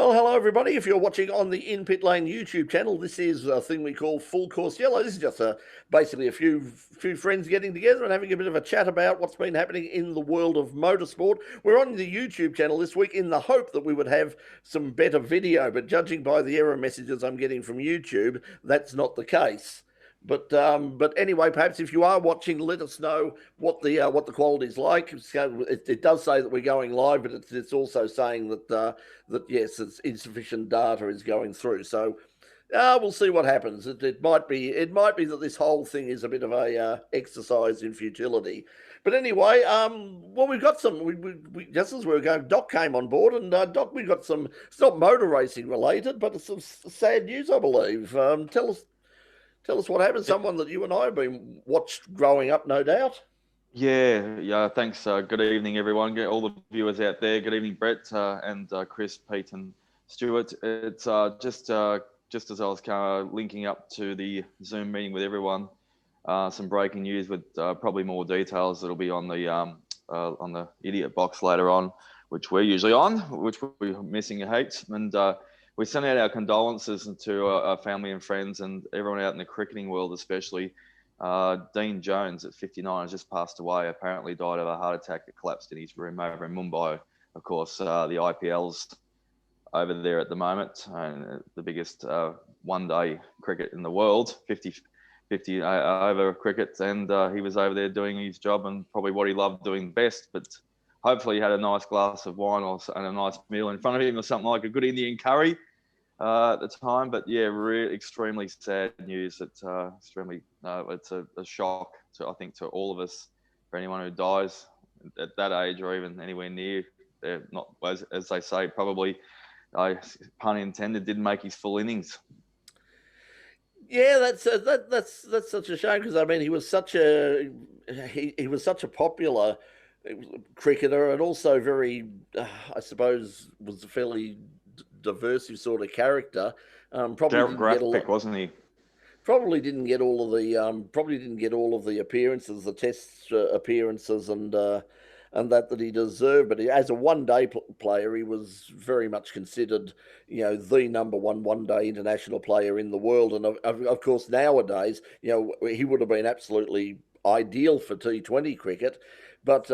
Well, hello everybody. If you're watching on the In Pit Lane YouTube channel, this is a thing we call Full Course Yellow. This is just basically a few friends getting together and having a bit of a chat about what's been happening in the world of motorsport. We're on the YouTube channel this week in the hope that we would have some better video, but judging by the error messages I'm getting from YouTube, that's not the case. But anyway, perhaps if you are watching, let us know what the quality is like. It does say that we're going live, but it's also saying that yes, it's insufficient data is going through. So we'll see what happens. It might be that this whole thing is a bit of a exercise in futility. But anyway, well, we've got some. We just as we were going, Doc came on board, and Doc, we've got some. It's not motor racing related, but it's some sad news, I believe. Tell us what happened. Someone that you and I have been watched growing up, no doubt. Yeah. Thanks. Good evening, everyone. All the viewers out there. Good evening, Brett and Chris, Pete, and Stuart. It's just as I was kind of linking up to the Zoom meeting with everyone. Some breaking news with probably more details that'll be on the idiot box later on, which we're usually on, which we're missing a heap. And we send out our condolences to our family and friends and everyone out in the cricketing world, especially. Dean Jones at 59 has just passed away. Apparently died of a heart attack that collapsed in his room over in Mumbai. Of course, the IPL's over there at the moment, and the biggest one-day cricket in the world, 50 over cricket, and he was over there doing his job and probably what he loved doing best. But hopefully he had a nice glass of wine and a nice meal in front of him or something like a good Indian curry at the time. But yeah, really extremely sad news. It's it's a shock I think to all of us, for anyone who dies at that age or even anywhere near. They're not, as they say, probably, pun intended, didn't make his full innings. Yeah, that's such a shame, because I mean he was such a popular cricketer, and also very, I suppose, was a fairly diverse sort of character. Probably didn't get a lot, wasn't he? Probably didn't get all of the appearances, the test appearances, and that he deserved. But as a one-day player, he was very much considered, the number one-day international player in the world. And of course, nowadays, he would have been absolutely ideal for T20 cricket. But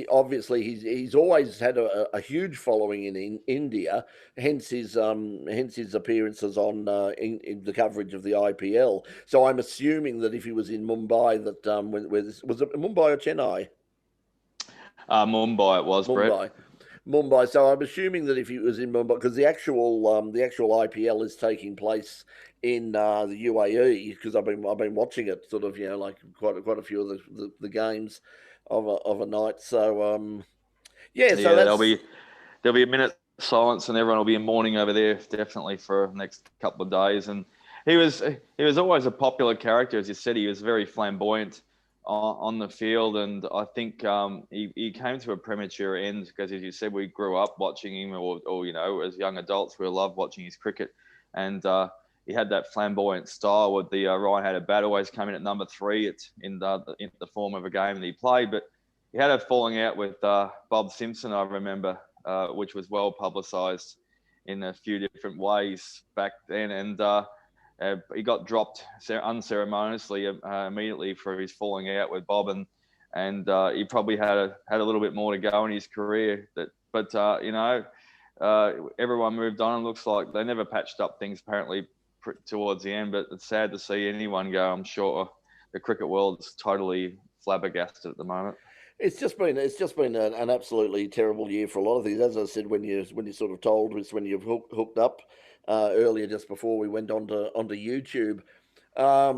obviously, he's always had a huge following in India, hence his appearances on in the coverage of the IPL. So I'm assuming that if he was in Mumbai, that was it Mumbai or Chennai? Mumbai it was, Brett. Mumbai. So I'm assuming that if he was in Mumbai, because the actual IPL is taking place in the UAE, because I've been watching it, sort of, like quite a few of the games of a night. So yeah, so there'll be a minute silence and everyone will be in mourning over there, definitely, for the next couple of days. And he was always a popular character, as you said. He was very flamboyant on the field, and I think he came to a premature end because, as you said, we grew up watching him, or as young adults we loved watching his cricket, and he had that flamboyant style with the Ryan had a bat, always came in at number 3 in the form of a game that he played. But he had a falling out with Bob Simpson, I remember, which was well publicised in a few different ways back then, and he got dropped unceremoniously immediately for his falling out with Bob, and he probably had a little bit more to go in his career. But everyone moved on, and looks like they never patched up things apparently towards the end. But it's sad to see anyone go. I'm sure the cricket world is totally flabbergasted at the moment. It's just been an absolutely terrible year for a lot of things. As I said, when you sort of told us when you've hooked up earlier, just before we went onto YouTube. I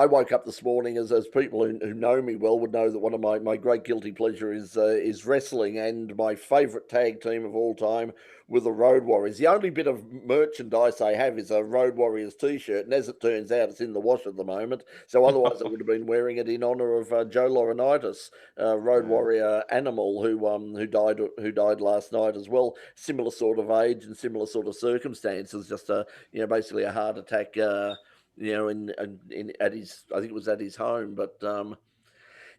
woke up this morning, as people who know me well would know, that one of my great guilty pleasure is wrestling, and my favourite tag team of all time were the Road Warriors. The only bit of merchandise I have is a Road Warriors t-shirt, and as it turns out, it's in the wash at the moment. So otherwise, I would have been wearing it in honour of Joe Laurinaitis, Road Warrior animal, who died last night as well. Similar sort of age and similar sort of circumstances. Just basically a heart attack. In at his, I think it was at his home, but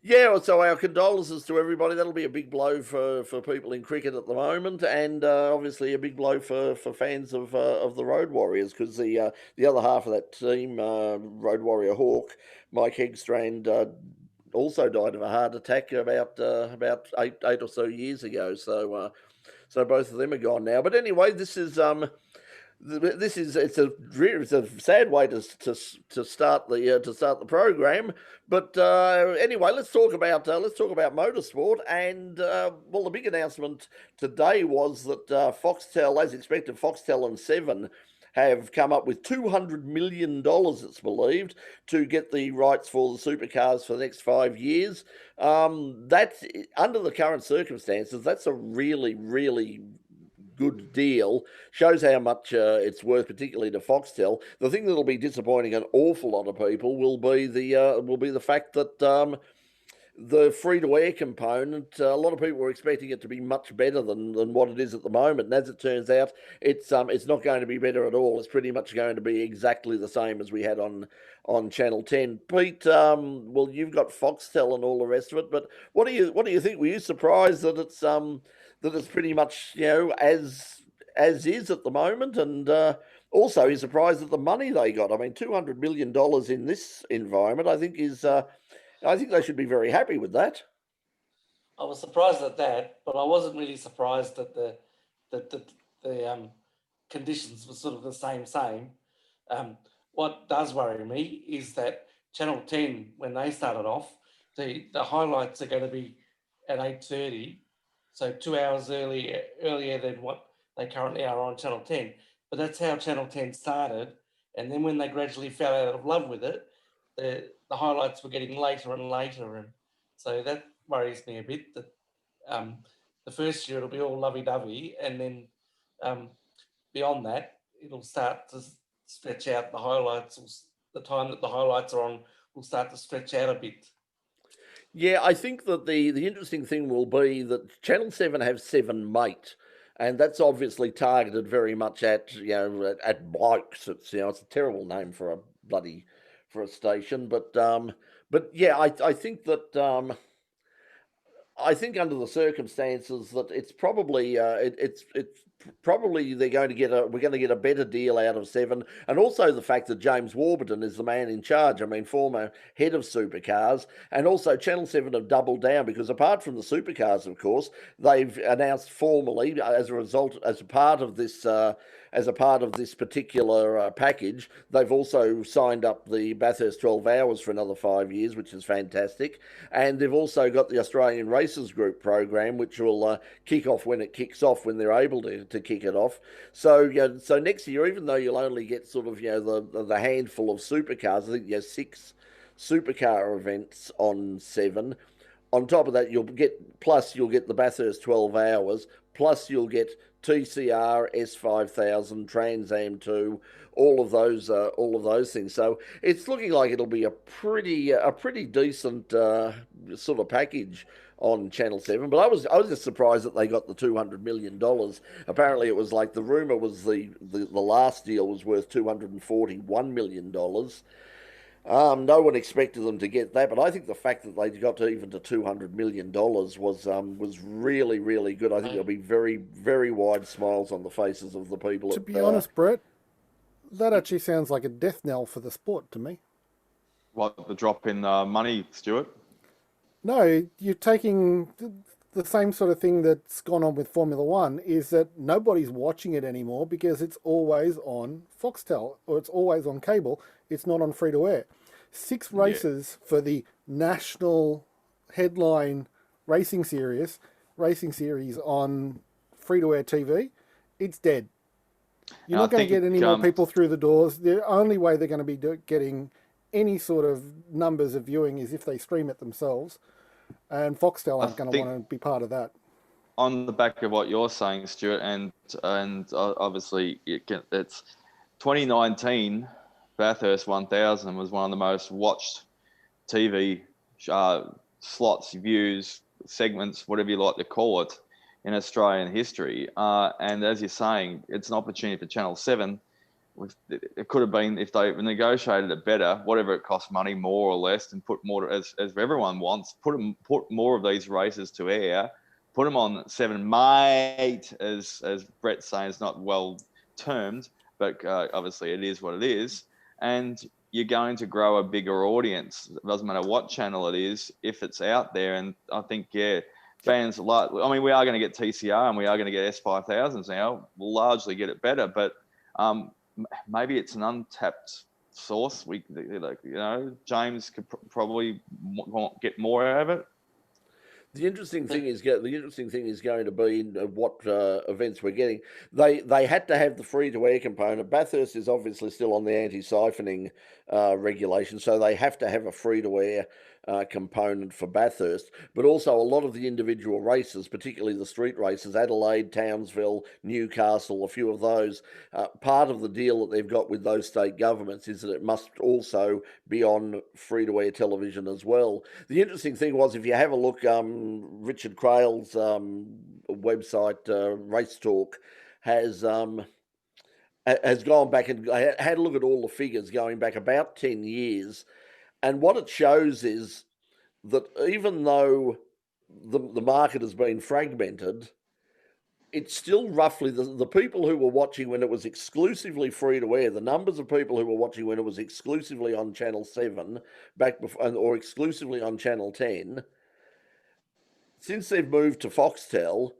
Yeah, so our condolences to everybody. That'll be a big blow for people in cricket at the moment, and obviously a big blow for fans of the Road Warriors, because the other half of that team, Road Warrior Hawk, Mike Hegstrand, also died of a heart attack about eight or so years ago. So both of them are gone now. But anyway, this is it's a sad way to start the program. But anyway, let's talk about motorsport. And well, the big announcement today was that Foxtel, as expected, Foxtel and Seven have come up with $200 million, it's believed, to get the rights for the supercars for the next 5 years. That's under the current circumstances. That's a really, really good deal. Shows how much it's worth, particularly to Foxtel. The thing that'll be disappointing an awful lot of people will be the fact that the free to air component. A lot of people were expecting it to be much better than what it is at the moment, and as it turns out, it's not going to be better at all. It's pretty much going to be exactly the same as we had on Channel 10. Pete, well, you've got Foxtel and all the rest of it, but what do you think? Were you surprised that it's pretty much as is at the moment, and also you're surprised at the money they got? I mean, $200 million in this environment, I think they should be very happy with that. I was surprised at that, but I wasn't really surprised that the conditions were sort of the same. What does worry me is that Channel 10, when they started off, the highlights are going to be at 8:30, so 2 hours earlier than what they currently are on Channel 10. But that's how Channel 10 started, and then when they gradually fell out of love with it, the highlights were getting later and later, and so that worries me a bit. That the first year it'll be all lovey-dovey, and then beyond that it'll start to stretch out. The time that the highlights are on will start to stretch out a bit. Yeah, I think that the interesting thing will be that Channel 7 have 7 Mate, and that's obviously targeted very much at at blokes. It's a terrible name for a station, but yeah, I think that I think under the circumstances that it's probably it's probably we're going to get a better deal out of Seven, and also the fact that James Warburton is the man in charge. I mean, former head of Supercars, and also Channel 7 have doubled down, because apart from the Supercars, of course, they've announced formally, as a part of this particular package, they've also signed up the Bathurst 12 Hours for another 5 years, which is fantastic. And they've also got the Australian Races Group program, which will kick off when it kicks off, when they're able to kick it off. So so next year, even though you'll only get sort of the handful of supercars, I think 6 supercar events on 7. On top of that, you'll get the Bathurst 12 Hours, plus you'll get TCR, S5000, Trans Am 2, all of those things. So it's looking like it'll be a pretty decent sort of package on Channel 7. But I was just surprised that they got the $200 million. Apparently, it was like the rumor was the last deal was worth $241 million. No one expected them to get that, but I think the fact that they got even to $200 million was really, really good. I think there'll be very, very wide smiles on the faces of the people. To be honest, Brett, that actually sounds like a death knell for the sport to me. What, the drop in money, Stuart? No, you're taking the same sort of thing that's gone on with Formula One, is that nobody's watching it anymore because it's always on Foxtel, or it's always on cable. It's not on free to air. 6 races for the national headline racing series on free to air TV. It's dead. You're not going to get any more people through the doors. The only way they're going to be getting any sort of numbers of viewing is if they stream it themselves, and Foxtel aren't going to want to be part of that. On the back of what you're saying, Stuart, and obviously it's 2019. Bathurst 1000 was one of the most watched TV slots, views, segments, whatever you like to call it, in Australian history. And as you're saying, it's an opportunity for Channel 7, it could have been, if they negotiated it better, whatever it costs money, more or less, and put more, as everyone wants, put more of these races to air, put them on 7, mate, as Brett's saying, it's not well termed, but obviously it is what it is. And you're going to grow a bigger audience. It doesn't matter what channel it is, if it's out there. And I think, fans like, I mean, we are going to get TCR and we are going to get S5000s now. We'll largely get it better, but maybe it's an untapped source. James could probably get more out of it. The interesting thing is going to be what events we're getting. They had to have the free-to-air component. Bathurst is obviously still on the anti-siphoning regulation, so they have to have a free-to-air component for Bathurst. But also a lot of the individual races, particularly the street races, Adelaide, Townsville, Newcastle, a few of those, part of the deal that they've got with those state governments is that it must also be on free-to-air television as well. The interesting thing was, if you have a look, Richard Crail's website, Race Talk, has gone back and had a look at all the figures going back about 10 years. And what it shows is that even though the market has been fragmented, it's still roughly the people who were watching when it was exclusively free to air, the numbers of people who were watching when it was exclusively on Channel 7 back before, or exclusively on Channel 10, since they've moved to Foxtel,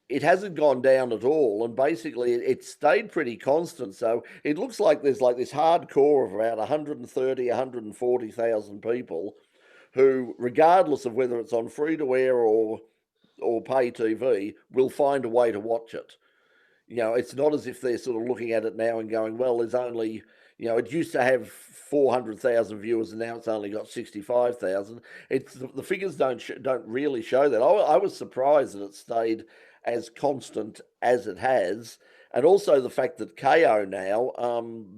it hasn't gone down at all, and basically it stayed pretty constant. So it looks like there's like this hardcore of about 130, 140,000 people who, regardless of whether it's on free-to-air or pay TV, will find a way to watch it. It's not as if they're sort of looking at it now and going, well, there's only, it used to have 400,000 viewers and now it's only got 65,000. The figures don't really show that. I was surprised that it stayed as constant as it has, and also the fact that KO now,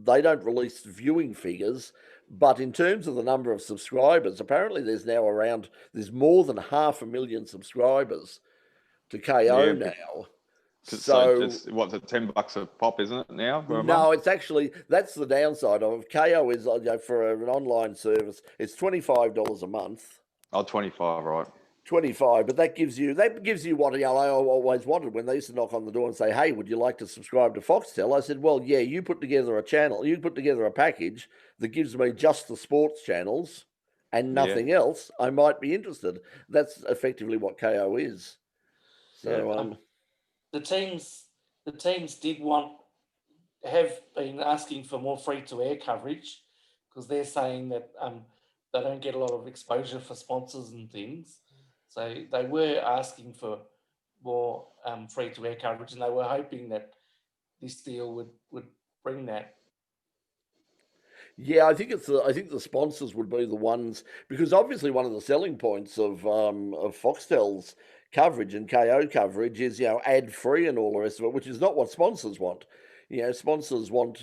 they don't release viewing figures, but in terms of the number of subscribers, apparently there's more than 500,000 subscribers to KO now. So just, what's it, $10 a pop, isn't it now? No, it's actually, that's the downside of it. KO is, for an online service, it's $25 a month. Oh, 25, right. 25, but that gives you what I always wanted when they used to knock on the door and say, hey, would you like to subscribe to Foxtel? I said, well, yeah, you put together a package that gives me just the sports channels and nothing else, I might be interested. That's effectively what KO is. So the teams have been asking for more free-to-air coverage, because they're saying that they don't get a lot of exposure for sponsors and things. So they were asking for more free-to-air coverage, and they were hoping that this deal would bring that. Yeah, I think the sponsors would be the ones, because obviously one of the selling points of Foxtel's coverage and KO coverage is ad-free and all the rest of it, which is not what sponsors want. Sponsors want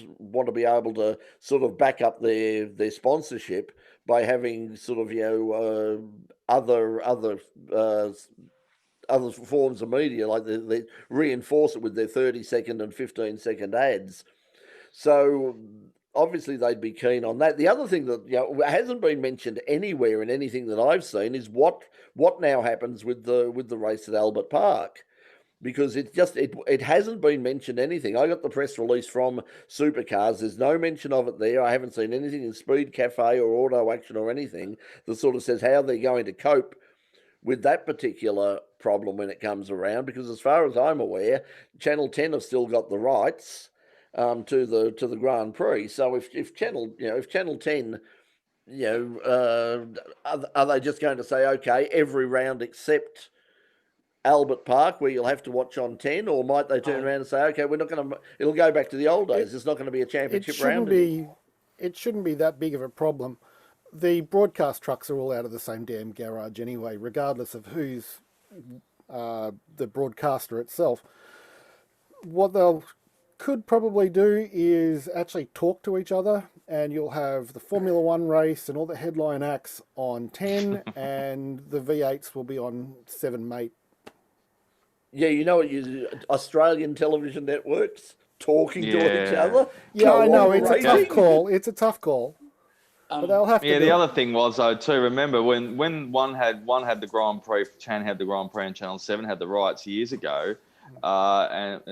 to be able to sort of back up their sponsorship by having sort of other forms of media, like they reinforce it with their 30-second and 15-second ads. So obviously they'd be keen on that. The other thing that hasn't been mentioned anywhere in anything that I've seen is what now happens with the race at Albert Park. Because it hasn't been mentioned anything. I got the press release from Supercars. There's no mention of it there. I haven't seen anything in Speed Cafe or Auto Action or anything that sort of says how they're going to cope with that particular problem when it comes around. Because as far as I'm aware, Channel 10 have still got the rights to the Grand Prix. So if Channel 10, are they just going to say, okay, every round except Albert Park, where you'll have to watch on 10, or might they turn around and say, okay, we're not going to, it'll go back to the old days. It's not going to be a championship round anymore. It shouldn't be that big of a problem. The broadcast trucks are all out of the same damn garage anyway, regardless of who's the broadcaster itself. What they'll could probably do is actually talk to each other, and you'll have the Formula One race and all the headline acts on 10, and the V8s will be on 7, mate. Yeah, Australian television networks. talking to each other. Yeah, I know. It's a tough cooperating. call. It's a tough call. But they'll have to Yeah, do the it. other thing was though too. Remember when one had the Grand Prix, Chan had the Grand Prix, and Channel 7 had the rights years ago, and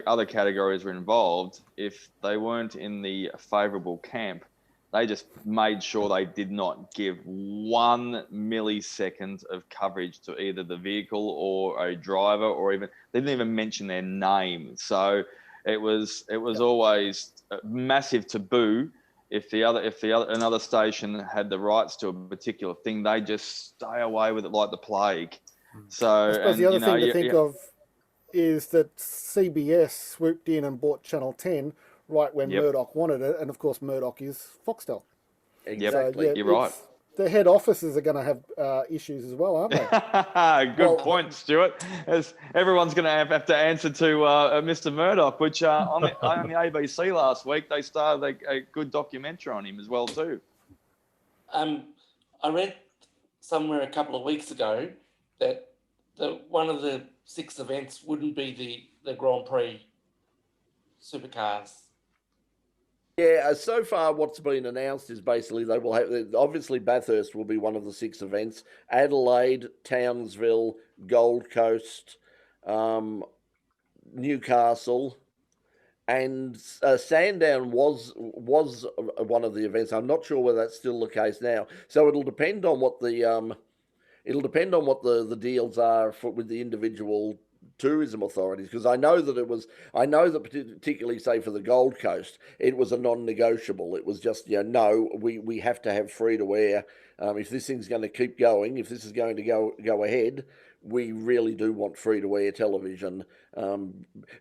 other categories were involved. If they weren't in the favourable camp, they just made sure they did not give 1 millisecond of coverage to either the vehicle or a driver, or even they didn't even mention their name. So it was always a massive taboo. If another station had the rights to a particular thing, they just stay away with it like the plague. So I suppose the other thing to think of is that CBS swooped in and bought Channel 10 right when Murdoch wanted it, and of course Murdoch is Foxtel. Exactly. So, You're right. The head offices are going to have issues as well, aren't they? Good point, Stuart. As everyone's going to have to answer to Mr. Murdoch, which on the ABC last week they started a good documentary on him as well too. I read somewhere a couple of weeks ago that one of the 6 events wouldn't be the Grand Prix Supercars. Yeah, so far what's been announced is basically they will have, obviously Bathurst will be one of the 6 events, Adelaide, Townsville, Gold Coast, Newcastle, and Sandown was one of the events. I'm not sure whether that's still the case now. So it'll depend on what the deals are with the individual tourism authorities, because I know that particularly say for the Gold Coast, it was a non-negotiable. It was just, no, we have to have free to air. If this thing's going to keep going, if this is going to go ahead, we really do want free to air television.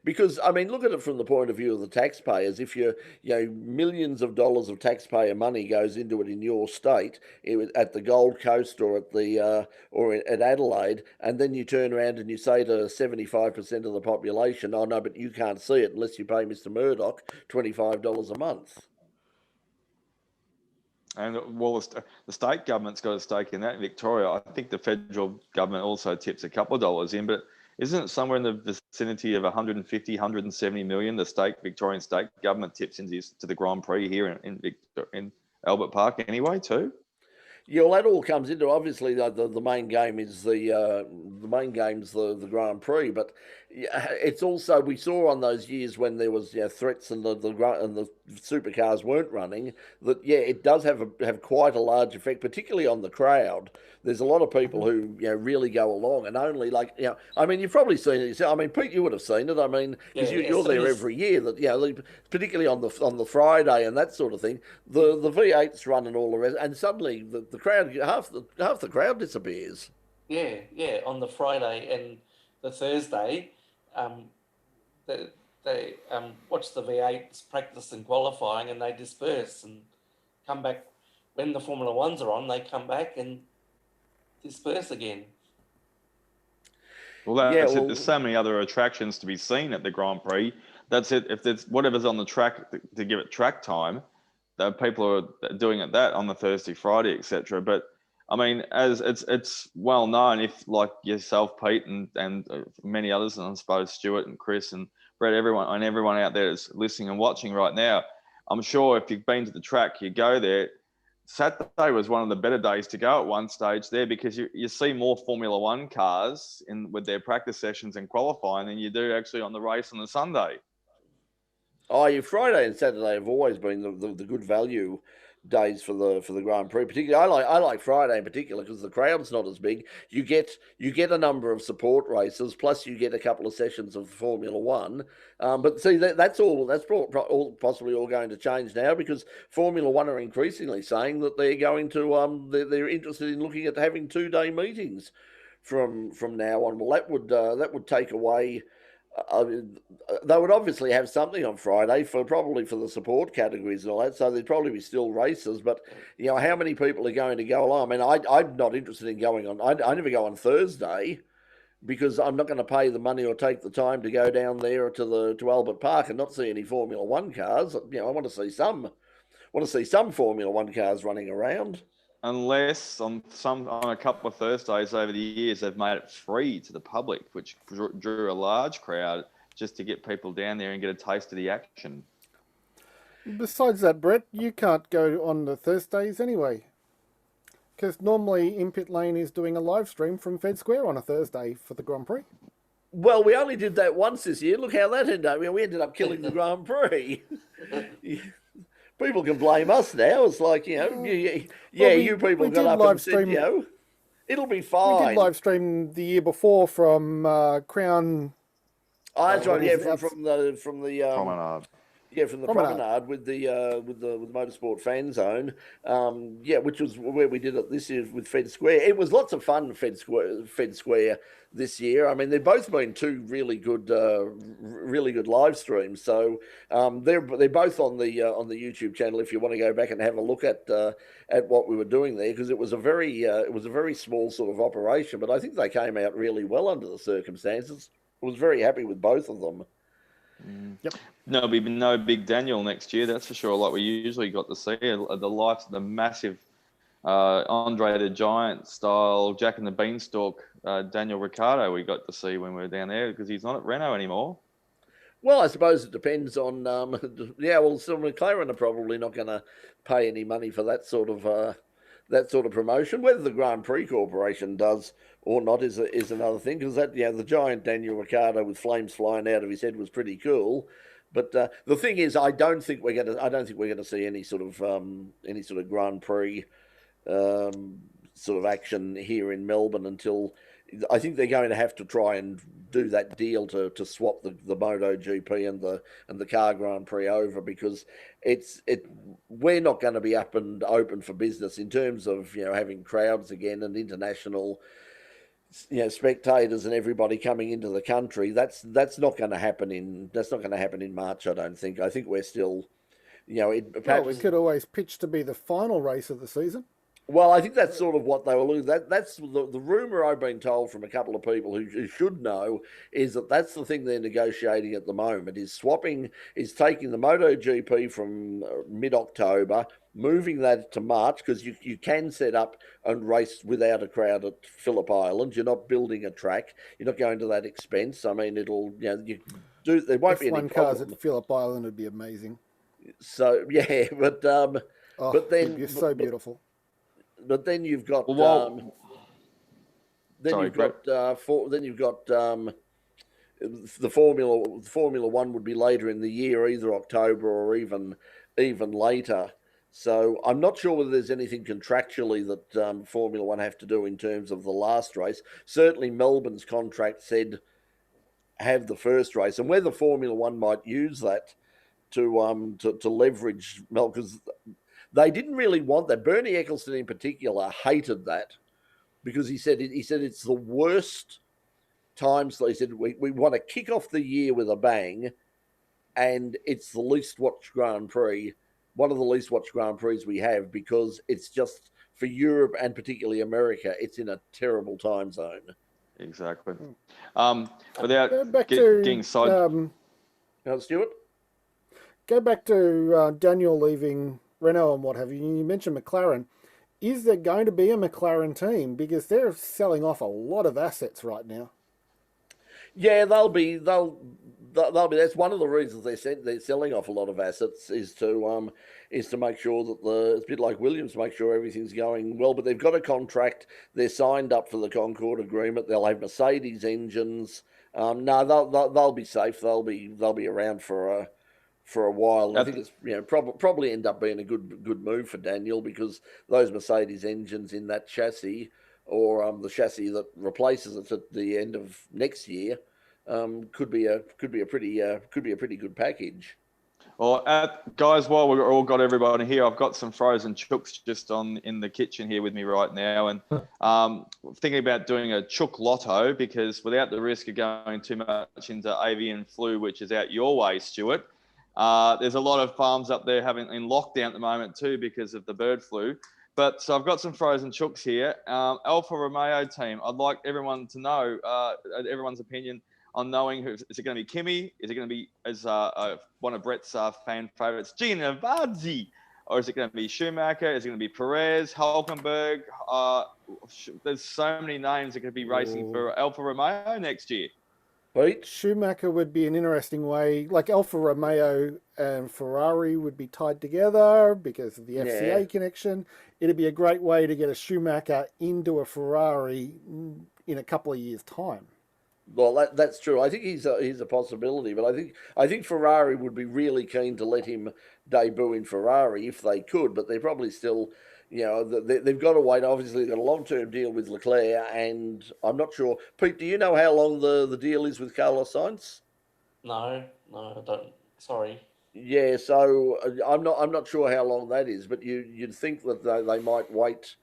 Because I mean, look at it from the point of view of the taxpayers. If millions of dollars of taxpayer money goes into it in your state, at the Gold Coast or at Adelaide, and then you turn around and you say to 75% of the population, "Oh no, but you can't see it unless you pay Mr. Murdoch $25 a month." And well, the state government's got a stake in that in Victoria. I think the federal government also tips a couple of dollars in, but isn't it somewhere in the vicinity of 150, 170 million the Victorian state government tips into to the Grand Prix here in Albert Park anyway too? Yeah, well, that all comes into, obviously the main game is the Grand Prix, but it's also, we saw on those years when there was threats and the supercars weren't running, that it does have quite a large effect, particularly on the crowd. There's a lot of people who really go along, and only I mean, you've probably seen it. I mean, Pete, you would have seen it. I mean, because you're there every year. That particularly on the Friday and that sort of thing, the V8s run and all the rest, and suddenly the crowd, half the crowd disappears. Yeah. On the Friday and the Thursday, they watch the V8s practice and qualifying, and they disperse and come back when the Formula Ones are on. They come back and disperse again. Well, that's it. There's so many other attractions to be seen at the Grand Prix. That's it. If there's whatever's on the track to give it track time, the people are doing it that on the Thursday, Friday, etc. But I mean, as it's well known, if like yourself, Pete, and many others, and I suppose Stuart and Chris and Brett, everyone out there that's listening and watching right now, I'm sure if you've been to the track, you go there. Saturday was one of the better days to go at one stage there, because you see more Formula One cars with their practice sessions and qualifying than you do actually on the race on the Sunday. Oh, your Friday and Saturday have always been the good value days for the Grand Prix. Particularly, I like Friday in particular because the crowd's not as big. You get a number of support races, plus you get a couple of sessions of Formula One. But see, that's possibly all going to change now, because Formula One are increasingly saying that they're going to they're interested in looking at having 2-day meetings from now on. Well, that would take away. They would obviously have something on Friday probably for the support categories and all that, so there'd probably be still races. But how many people are going to go along? I mean, I'm not interested in going on. I never go on Thursday, because I'm not going to pay the money or take the time to go down there to Albert Park and not see any Formula One cars. I want to see some Formula One cars running around. Unless on a couple of Thursdays over the years they've made it free to the public, which drew a large crowd just to get people down there and get a taste of the action. Besides that, Brett, you can't go on the Thursdays anyway. Because normally In Pit Lane is doing a live stream from Fed Square on a Thursday for the Grand Prix. Well, we only did that once this year. Look how that ended up. We ended up killing the Grand Prix. People can blame us now. It's like, you people got up and said, it'll be fine. We did live stream the year before from Crown. Oh, that's right. Yeah, from the Promenade. Yeah, from the promenade with the motorsport fan zone. Which was where we did it this year with Fed Square. It was lots of fun. Fed Square this year. I mean, they've both been two really good live streams. So they're both on the YouTube channel. If you want to go back and have a look at what we were doing there, because it was a very small sort of operation, but I think they came out really well under the circumstances. I was very happy with both of them. Yep. No, there'll be no big Daniel next year, that's for sure. Like we usually got to see the massive Andre the Giant style Jack and the Beanstalk Daniel Ricciardo we got to see when we were down there, because he's not at Renault anymore. Well, I suppose it depends on so McLaren are probably not going to pay any money for that sort of promotion. Whether the Grand Prix Corporation does or not is another thing, because the giant Daniel Ricciardo with flames flying out of his head was pretty cool. But the thing is, I don't think we're going to see any sort of Grand Prix sort of action here in Melbourne until I think they're going to have to try and do that deal to swap the Moto GP and the Car Grand Prix over, because we're not going to be up and open for business in terms of having crowds again and international spectators and everybody coming into the country. That's not going to happen in March. I don't think. I think we're still we could always pitch to be the final race of the season. Well, I think that's sort of what they were looking at. That's the rumour I've been told from a couple of people who should know, is that's the thing they're negotiating at the moment, is taking the Moto GP from mid-October, moving that to March, because you can set up and race without a crowd at Phillip Island. You're not building a track. You're not going to that expense. I mean, it'll, there won't be any problem. Cars at Phillip Island would be amazing. So, yeah, but then... It'd be so beautiful. But then you've got the Formula One would be later in the year, either October or even later. So I'm not sure whether there's anything contractually that Formula One have to do in terms of the last race. Certainly Melbourne's contract said have the first race, and whether Formula One might use that to leverage because they didn't really want that. Bernie Eccleston in particular hated that, because he said it's the worst time. So he said we want to kick off the year with a bang, and it's the least watched Grand Prix, one of the least watched Grand Prix we have, because it's just for Europe and particularly America, it's in a terrible time zone. Exactly. Without getting side, Stuart, go back to Daniel leaving Renault and what have you. You mentioned McLaren. Is there going to be a McLaren team? Because they're selling off a lot of assets right now. Yeah, they'll be. That's one of the reasons they're selling off a lot of assets, is to make sure that it's a bit like Williams, make sure everything's going well. But they've got a contract. They're signed up for the Concord Agreement. They'll have Mercedes engines. They'll be safe. They'll be around for a while. I think it's probably end up being a good move for Daniel, because those Mercedes engines in that chassis, or the chassis that replaces it at the end of next year, could be a pretty good package. Well, guys, while we've all got everybody here, I've got some frozen chooks just in the kitchen here with me right now, and thinking about doing a chook lotto, because without the risk of going too much into avian flu, which is out your way, Stuart. There's a lot of farms up there in lockdown at the moment too because of the bird flu. But so I've got some frozen chooks here. Alfa Romeo team, I'd like everyone to know, everyone's opinion on knowing is it going to be Kimi? Is it going to be, as one of Brett's fan favourites, Giovinazzi? Or is it going to be Schumacher? Is it going to be Perez, Hulkenberg? There's so many names that could be racing for Alfa Romeo next year. Pete? Schumacher would be an interesting way, like Alfa Romeo and Ferrari would be tied together because of the Yeah. FCA connection. It'd be a great way to get a Schumacher into a Ferrari in a couple of years' time. Well, that's true. I think he's a possibility, but I think Ferrari would be really keen to let him debut in Ferrari if they could, but they're probably still, they've got to wait. Obviously, they've got a long-term deal with Leclerc, and I'm not sure. Pete, do you know how long the deal is with Carlos Sainz? No, I don't. Sorry. Yeah, so I'm not sure how long that is, but you'd think that they might wait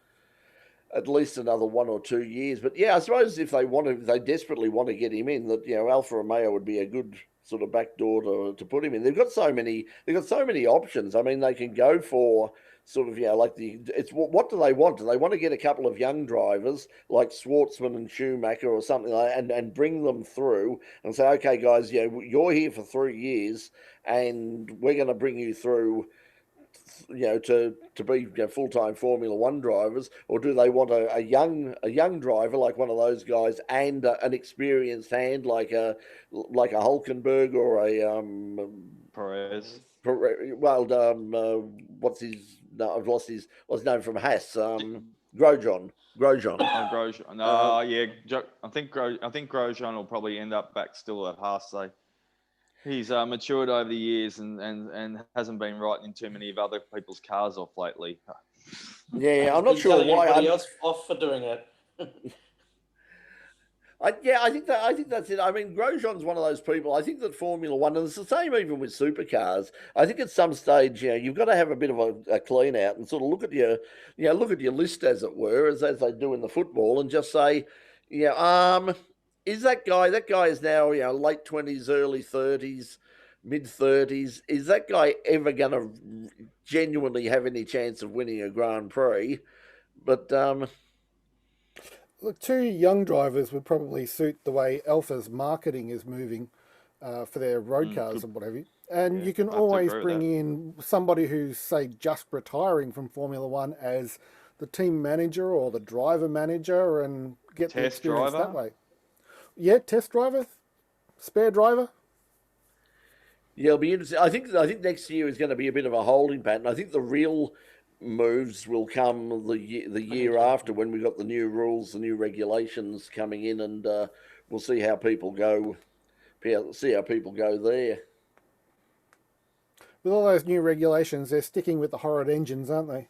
at least another 1 or 2 years. But yeah, I suppose if they desperately want to get him in, that Alfa Romeo would be a good sort of backdoor to put him in. They've got so many options. I mean, they can go for sort of like it's what do they want? Do they want to get a couple of young drivers like Schwartzman and Schumacher or something like that, and bring them through and say, okay, guys, you're here for 3 years, and we're going to bring you through to be full time Formula One drivers, or do they want a young driver like one of those guys and an experienced hand like a Hulkenberg or a Perez. what's his? No, I've lost his name from Haas. Grosjean. Grosjean. Oh, Grosjean. No, yeah. I think Grosjean will probably end up back still at Haas. He's matured over the years and hasn't been riding in too many of other people's cars off lately. Yeah, I'm not He's sure telling why. everybody else off for doing it. I think that's it. I mean, Grosjean's one of those people. I think that Formula One, and it's the same even with supercars. I think at some stage, you've got to have a bit of a clean out and sort of look at your list, as it were, as they do in the football, and just say, is that guy? That guy is now late 20s, early 30s, mid 30s. Is that guy ever going to genuinely have any chance of winning a Grand Prix? But Look, two young drivers would probably suit the way Alpha's marketing is moving for their road cars and what have you. And Yeah, you can I have to always agree with bring that. in somebody who's, say, just retiring from Formula One as the team manager or the driver manager and get the Test experience driver? that way. Yeah, test driver, spare driver. yeah, it'll be interesting. I think next year is going to be a bit of a holding pattern. I think the real moves will come the year after, when we've got the new rules, the new regulations coming in, and we'll see how people go. See how people go there. With all those new regulations, they're sticking with the horrid engines, aren't they?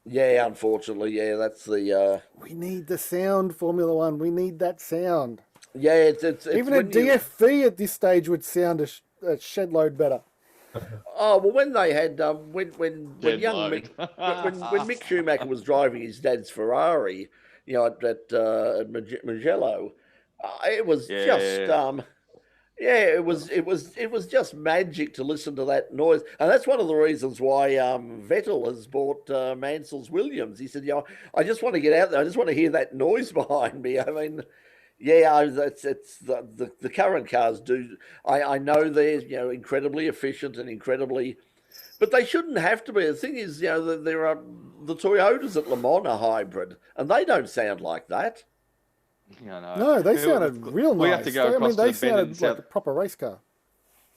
Yeah, unfortunately, yeah, that's the We need the sound, Formula One. We need that sound. yeah. It's Even a when you, DFV at this stage would sound a shed load better. oh well, when they had when Dead young load. Mick when Mick Schumacher was driving his dad's Ferrari, at Mugello, it was just Yeah. yeah, it was just magic to listen to that noise, and that's one of the reasons why Vettel has bought Mansell's Williams. He said, I just want to get out there. I just want to hear that noise behind me. I mean, yeah, it's the current cars do. I know they're incredibly efficient and incredibly, but they shouldn't have to be. The thing is, there are the Toyotas at Le Mans are hybrid, and they don't sound like that. Yeah, no. No, they sounded real nice. We have to go across they to the bend in sounded like South. a proper race car.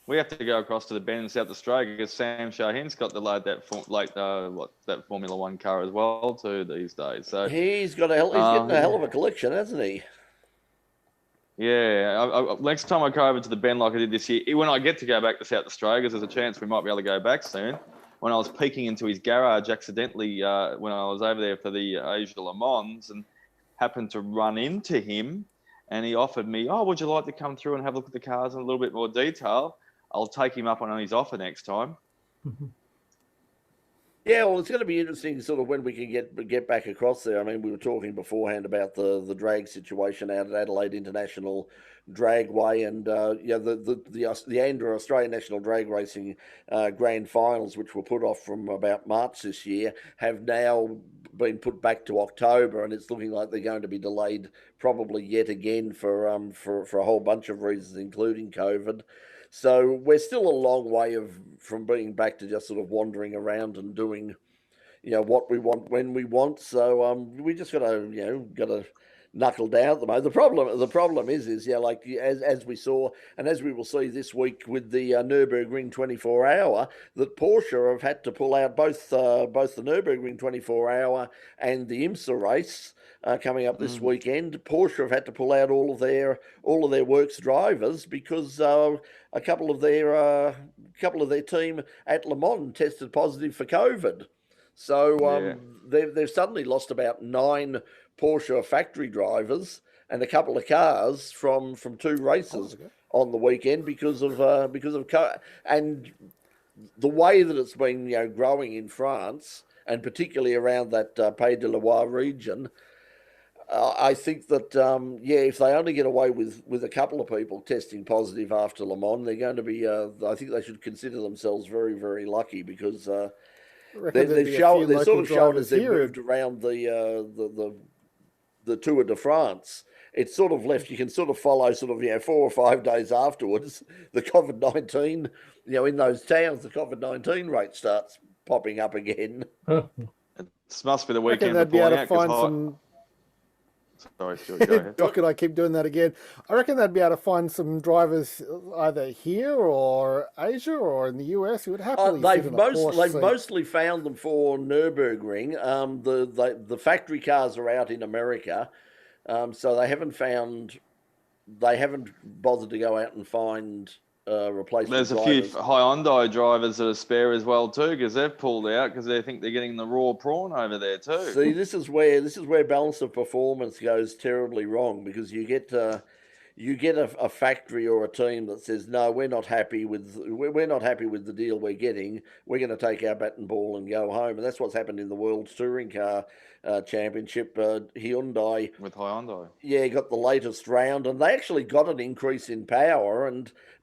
We have to go across to the bend in South Australia because Sam Shahin's got to load that that Formula One car as well too these days. So He's getting a hell of a collection, hasn't he? yeah, next time I go over to the bend like I did this year, when I get to go back to South Australia, because there's a chance we might be able to go back soon. When I was peeking into his garage accidentally when I was over there for the Asia Le Mans and happened to run into him, and he offered me, "Oh, would you like to come through and have a look at the cars in a little bit more detail?" I'll take him up on his offer next time. Yeah, well, it's going to be interesting, sort of when we can get back across there. I mean, we were talking beforehand about the drag situation out at Adelaide International Dragway, and the Andrew Australian National Drag Racing Grand Finals, which were put off from about March this year, have now been put back to October, and it's looking like they're going to be delayed probably yet again for a whole bunch of reasons, including COVID. So we're still a long way from being back to just sort of wandering around and doing, what we want when we want. So we just got to knuckle down at the moment. The problem is like as we saw and as we will see this week with the Nürburgring 24 hour, that Porsche have had to pull out both the Nürburgring 24 hour and the IMSA race coming up this weekend. Porsche have had to pull out all of their works drivers because a couple of their team at Le Mans tested positive for COVID. So they've suddenly lost about 9 Porsche factory drivers and a couple of cars from 2 races on the weekend because of COVID. And the way that it's been growing in France and particularly around that Pays de la Loire region, I think that if they only get away with a couple of people testing positive after Le Mans, they're going to be. I think they should consider themselves very, very lucky because they've sort of shown as they've moved around the Tour de France. It's sort of left. You can sort of follow 4 or 5 days afterwards the COVID-19. In those towns, the COVID-19 rate starts popping up again. It must be the weekend. They'd be able to find some. Sorry, Stuart, go ahead. How could I keep doing that again? I reckon they'd be able to find some drivers either here or Asia or in the US who would happily they've mostly found them for Nürburgring. The factory cars are out in America, so they haven't bothered to go out and find replacement There's a drivers. few Hyundai drivers that are spare as well too, because they've pulled out because they think they're getting the raw prawn over there too. See, this is where balance of performance goes terribly wrong, because you get a factory or a team that says, no, we're not happy with the deal we're getting. We're going to take our bat and ball and go home. And that's what's happened in the World Touring Car Championship. Hyundai got the latest round, and they actually got an increase in power,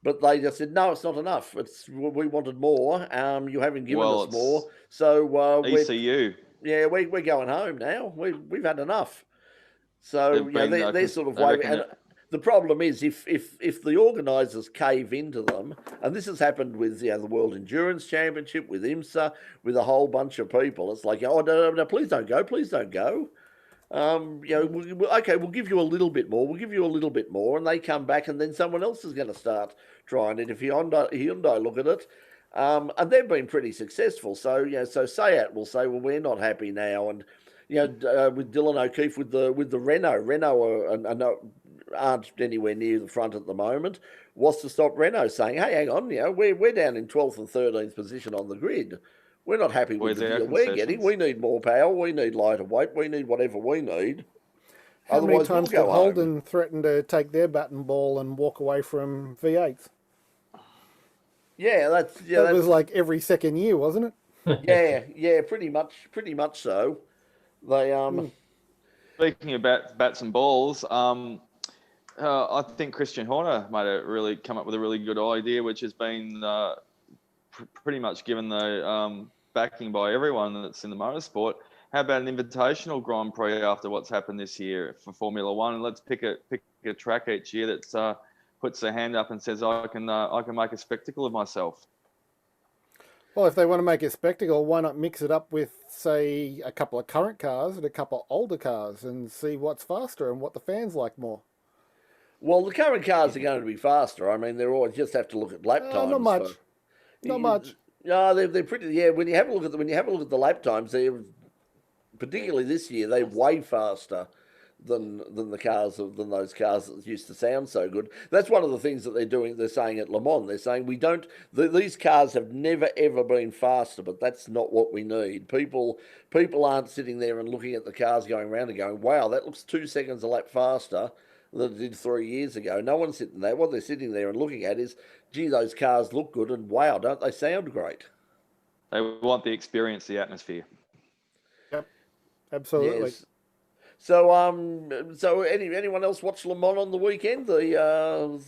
but they just said, no, it's not enough. We wanted more. You haven't given us more. So ECU. We're going home now. We've had enough. So they're sort of waving. The problem is if the organisers cave into them, and this has happened with the World Endurance Championship, with IMSA, with a whole bunch of people. It's like, oh no, please don't go. Okay, we'll give you a little bit more, and they come back, and then someone else is going to start trying it. If Hyundai look at it, and they've been pretty successful. So so Seat will say, well, we're not happy now, and with Dylan O'Keefe with the Renault aren't anywhere near the front at the moment. Was to stop Renault saying, hey, hang on, we're down in 12th and 13th position on the grid. We're not happy with the deal we're getting. We need more power. We need lighter weight. We need whatever we need. How many times did Holden threaten to take their bat and ball and walk away from V8s? Yeah, that was like every second year, wasn't it? yeah, pretty much so. They Speaking about bats and balls, I think Christian Horner come up with a really good idea, which has been pretty much given the backing by everyone that's in the motorsport. How about an invitational Grand Prix after what's happened this year for Formula One? And let's pick a track each year that puts their hand up and says, I can make a spectacle of myself. Well, if they want to make a spectacle, why not mix it up with, say, a couple of current cars and a couple of older cars and see what's faster and what the fans like more? Well, the current cars are going to be faster. I mean, they're always just have to look at lap times. Not much. Not much. No, they're pretty. Yeah, when you have a look at the lap times, they're particularly this year, they're way faster than those cars that used to sound so good. That's one of the things that they're doing. They're saying at Le Mans, they're saying these cars have never ever been faster, but that's not what we need. People aren't sitting there and looking at the cars going around and going, wow, that looks 2 seconds a lap faster than it did 3 years ago. No one's sitting there. What they're sitting there and looking at is, gee, those cars look good, and wow, don't they sound great? They want the experience, the atmosphere. Yep, absolutely. Yes. So anyone else watch Le Mans on the weekend? The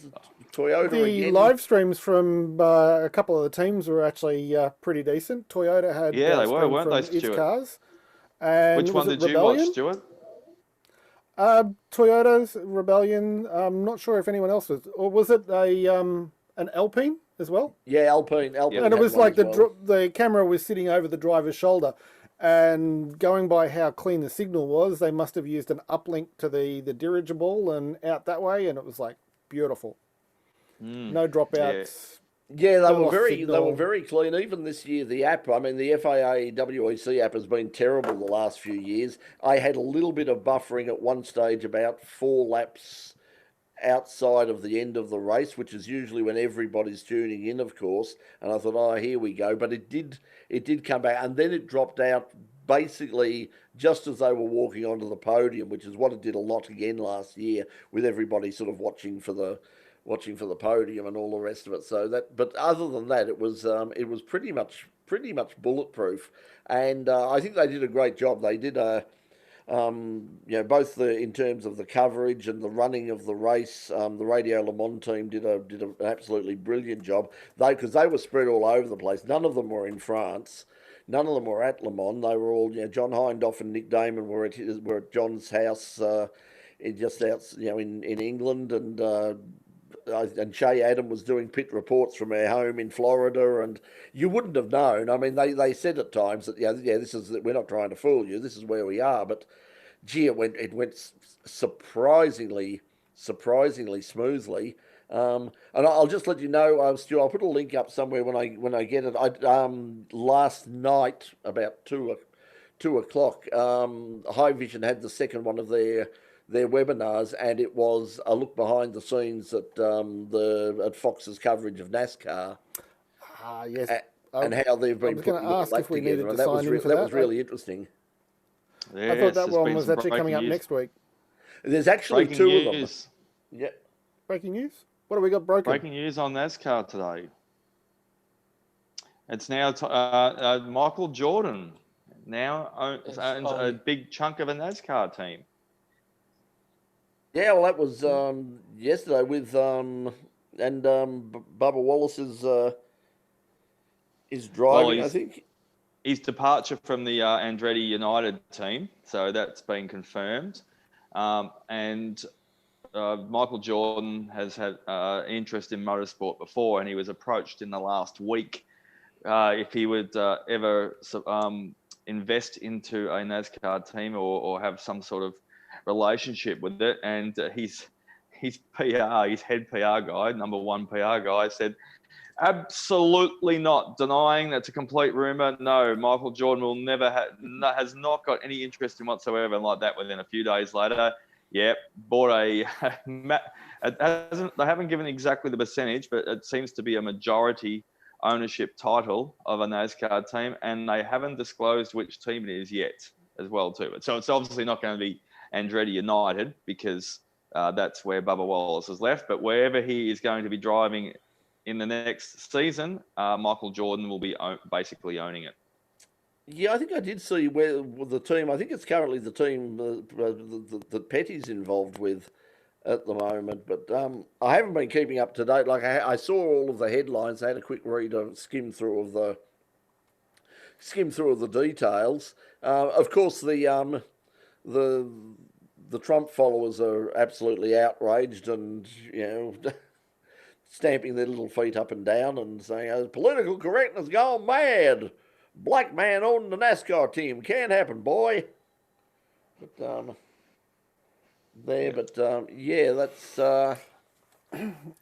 Toyota. The live streams from a couple of the teams were actually pretty decent. Toyota had they were, weren't they, its Stuart? Cars. And which one did Rebellion? You watch, Stuart? Toyota's Rebellion. I'm not sure if anyone else was, or was it an Alpine as well? Yeah, Alpine. And it was like the camera was sitting over the driver's shoulder, And going by how clean the signal was, they must have used an uplink to the dirigible and out that way, and it was like beautiful. No dropouts. Yeah, no lost they signal. were very clean. Even this year, the app. I mean, the FAA WEC app has been terrible the last few years. I had a little bit of buffering at one stage, about 4 laps outside of the end of the race, which is usually when everybody's tuning in, of course. And I thought, oh, here we go. But it did come back, and then it dropped out basically just as they were walking onto the podium, which is what it did a lot again last year, with everybody sort of watching for the podium and all the rest of it. So that, but other than that, it was pretty much bulletproof, and I think they did a great job. They did both in terms of the coverage and the running of the race. The Radio Le Mans team did an absolutely brilliant job. Because they were spread all over the place. None of them were in France. None of them were at Le Mans. They were all, John Hindhaugh and Nick Damon were at John's house just out, in England, and Shay Adam was doing pit reports from our home in Florida, and you wouldn't have known. I mean, they said at times that we're not trying to fool you. This is where we are. But gee, it went surprisingly smoothly. And I'll just let you know, Stu, I'll put a link up somewhere when I get it. Last night about 2 o'clock, High Vision had the second one of their webinars, and it was a look behind the scenes at Fox's coverage of NASCAR. Yes. And how they've been putting ask that if we together, needed and to that was sign in for that that. was really interesting. I thought that one was actually coming up next week. There's actually Breaking 2 news. of them. Yeah. Breaking news? What have we got broken? Breaking news on NASCAR today. It's now Michael Jordan now owns a big chunk of a NASCAR team. Yeah, well, that was yesterday with Bubba Wallace is driving, I think. His departure from the Andretti United team, so that's been confirmed. And Michael Jordan has had interest in motorsport before, and he was approached in the last week if he would ever invest into a NASCAR team or have some sort of relationship with it. And his PR, his head PR guy, number one PR guy, said, absolutely not, denying that's a complete rumor. No, Michael Jordan will never has not got any interest in whatsoever. And like that, within a few days later, bought they haven't given exactly the percentage, but it seems to be a majority ownership title of a NASCAR team, and they haven't disclosed which team it is yet as well too. So it's obviously not going to be Andretti United, because that's where Bubba Wallace has left. But wherever he is going to be driving in the next season, Michael Jordan will be basically owning it. Yeah, I think I did see where the team. I think it's currently the team that Petty's involved with at the moment. But I haven't been keeping up to date. Like I saw all of the headlines. I had a quick read, skim through of the details. Of course, the Trump followers are absolutely outraged and, stamping their little feet up and down and saying, political correctness gone mad. Black man owning the NASCAR team. Can't happen, boy. But, that's... Oh,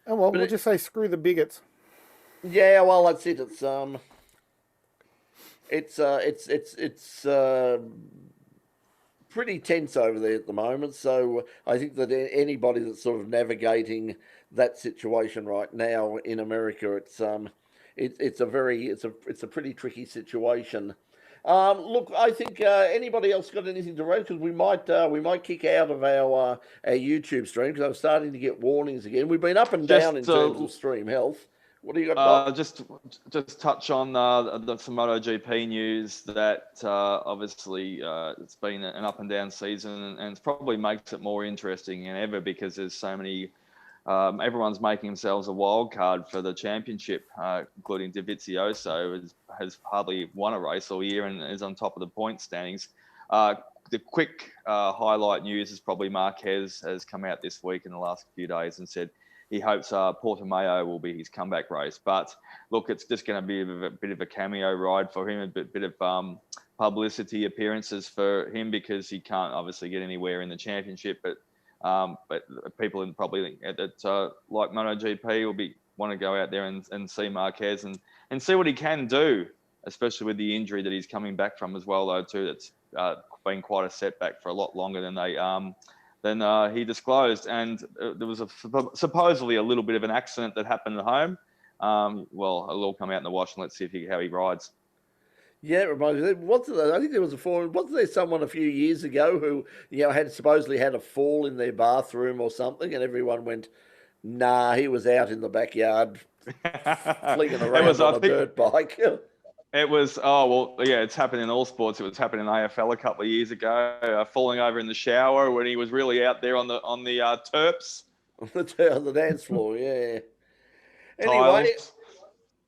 well, we'll just say screw the bigots. Yeah, well, that's it. It's pretty tense over there at the moment. So I think that anybody that's sort of navigating that situation right now in America, it's a pretty tricky situation. Look, I think anybody else got anything to raise? Because we might kick out of our YouTube stream, because I'm starting to get warnings again. We've been up and down in terms of stream health. What do you got? Just touch on some Moto GP news that obviously it's been an up and down season, and it probably makes it more interesting than ever, because there's so many. Everyone's making themselves a wild card for the championship, including Dovizioso has hardly won a race all year and is on top of the point standings. The quick highlight news is probably Marquez has come out this week in the last few days and said he hopes Portimao will be his comeback race. But look, it's just going to be a bit of a cameo ride for him, a bit of publicity appearances for him because he can't obviously get anywhere in the championship. But people probably at like Moto GP will want to go out there and see Marquez and see what he can do, especially with the injury that he's coming back from as well, though, too. That's been quite a setback for a lot longer than he disclosed. And there was supposedly a little bit of an accident that happened at home. Well, it'll all come out in the wash, and let's see how he rides. Yeah, it reminds me. I think there was wasn't there someone a few years ago who had supposedly had a fall in their bathroom or something, and everyone went, "Nah, he was out in the backyard flinging around on a dirt bike." It was, it's happened in all sports. It was happening in AFL a couple of years ago, falling over in the shower when he was really out there on the terps. on the dance floor, yeah. Tiles.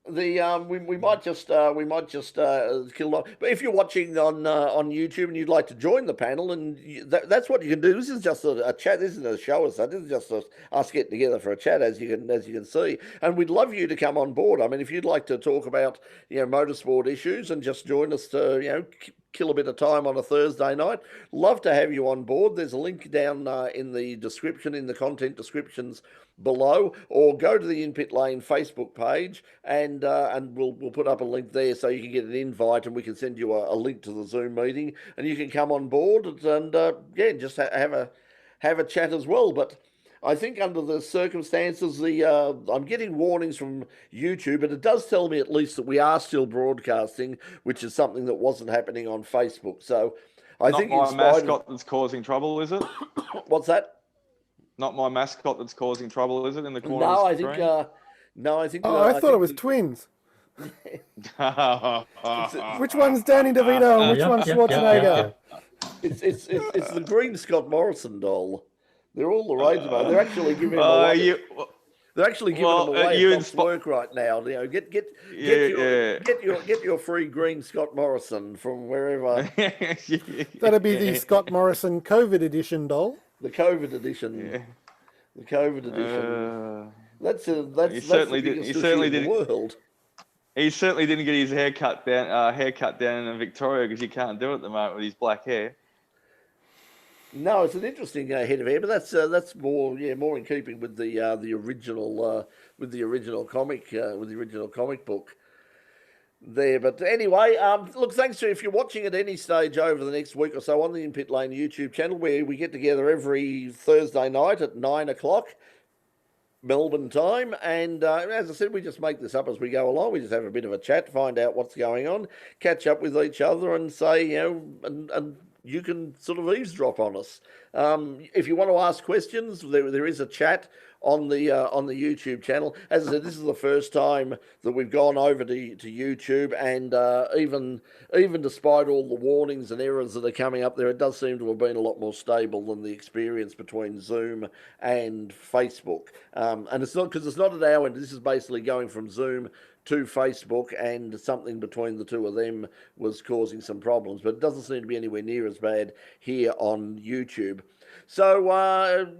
Anyway, we might just kill off. But if you're watching on YouTube and you'd like to join the panel, and that's what you can do. This is just a chat. This isn't a show as such. This is just us getting together for a chat, as you can see. And we'd love you to come on board. I mean, if you'd like to talk about motorsport issues and just join us to kill a bit of time on a Thursday night, love to have you on board. There's a link down in the description, in the content descriptions below, or go to the In Pit Lane Facebook page and we'll put up a link there so you can get an invite, and we can send you a link to the Zoom meeting, and you can come on board and just have a chat as well. But I think under the circumstances, I'm getting warnings from YouTube, but it does tell me at least that we are still broadcasting, which is something that wasn't happening on Facebook. So I think not my mascot that's causing trouble, is it? What's that? Not my mascot that's causing trouble, is it, in the corner? No, of the screen? I thought it was twins. Which one's Danny DeVito and which one's Schwarzenegger? It's the green Scott Morrison doll. They're all the rage about. They're actually giving him away. They're actually giving them away at work right now. Get your free green Scott Morrison from wherever. That'd be the Scott Morrison COVID edition doll. The COVID edition. Yeah. The COVID edition. That's the biggest issue in the world. He certainly didn't get his hair cut down in Victoria, because he can't do it at the moment with his black hair. No, it's an interesting head of hair, but that's more in keeping with the original comic book there. But anyway, look, thanks to if you're watching at any stage over the next week or so on the In Pit Lane YouTube channel, where we get together every Thursday night at 9:00 Melbourne time, and as I said, we just make this up as we go along. We just have a bit of a chat, find out what's going on, catch up with each other, and say and you can sort of eavesdrop on us. If you want to ask questions, there is a chat on the YouTube channel. As I said, this is the first time that we've gone over to YouTube, and even despite all the warnings and errors that are coming up there, it does seem to have been a lot more stable than the experience between Zoom and Facebook. And it's not because it's not at our end. This is basically going from Zoom to Facebook, and something between the two of them was causing some problems, but it doesn't seem to be anywhere near as bad here on YouTube. So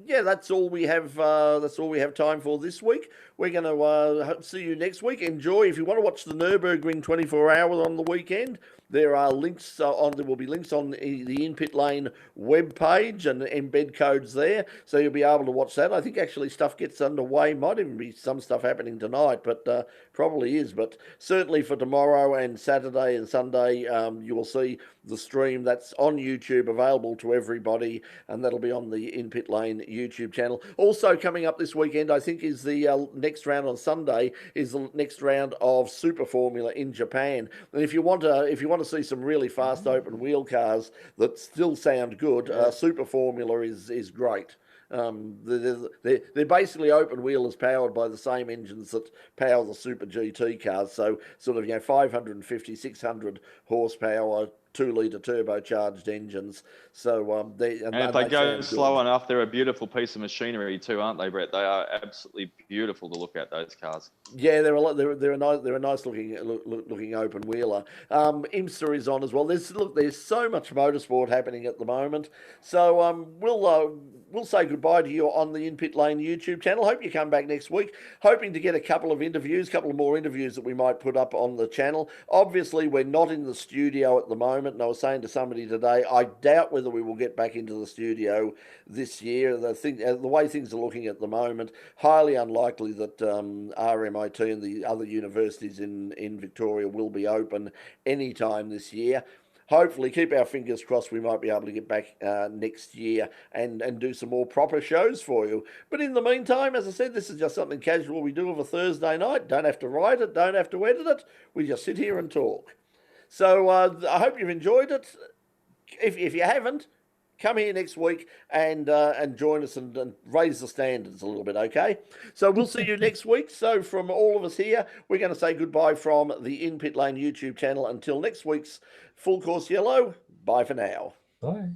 that's all we have. That's all we have time for this week. We're going to see you next week. Enjoy. If you want to watch the Nürburgring 24 hours on the weekend, there are links there will be links on the In Pit Lane webpage and embed codes there, so you'll be able to watch that. I think actually stuff gets underway. Might even be some stuff happening tonight, but probably is. But certainly for tomorrow and Saturday and Sunday, you will see the stream that's on YouTube, available to everybody, and that'll be on the In Pit Lane YouTube channel. Also coming up this weekend, I think, is the next round on Sunday, is the next round of Super Formula in Japan. And if you want to see some really fast open wheel cars that still sound good, Super Formula is great. They're basically open wheel is powered by the same engines that power the Super GT cars, so sort of 550, 600 horsepower, 2-litre turbocharged engines. So and if they go slow enough, they're a beautiful piece of machinery too, aren't they, Brett? They are absolutely beautiful to look at, those cars. Yeah, they're a nice looking open wheeler. IMSA is on as well. There's so much motorsport happening at the moment. So we'll say goodbye to you on the In Pit Lane YouTube channel. Hope you come back next week. Hoping to get a couple of more interviews that we might put up on the channel. Obviously, we're not in the studio at the moment. moment. And I was saying to somebody today, I doubt whether we will get back into the studio this year. The way things are looking at the moment, highly unlikely that RMIT and the other universities in Victoria will be open anytime this year. Hopefully, keep our fingers crossed, we might be able to get back next year and do some more proper shows for you. But in the meantime, as I said, this is just something casual we do of a Thursday night. Don't have to write it, don't have to edit it. We just sit here and talk. So I hope you've enjoyed it. If you haven't, come here next week and join us and raise the standards a little bit, okay? So we'll see you next week. So from all of us here, we're going to say goodbye from the In Pit Lane YouTube channel. Until next week's Full Course Yellow, bye for now. Bye.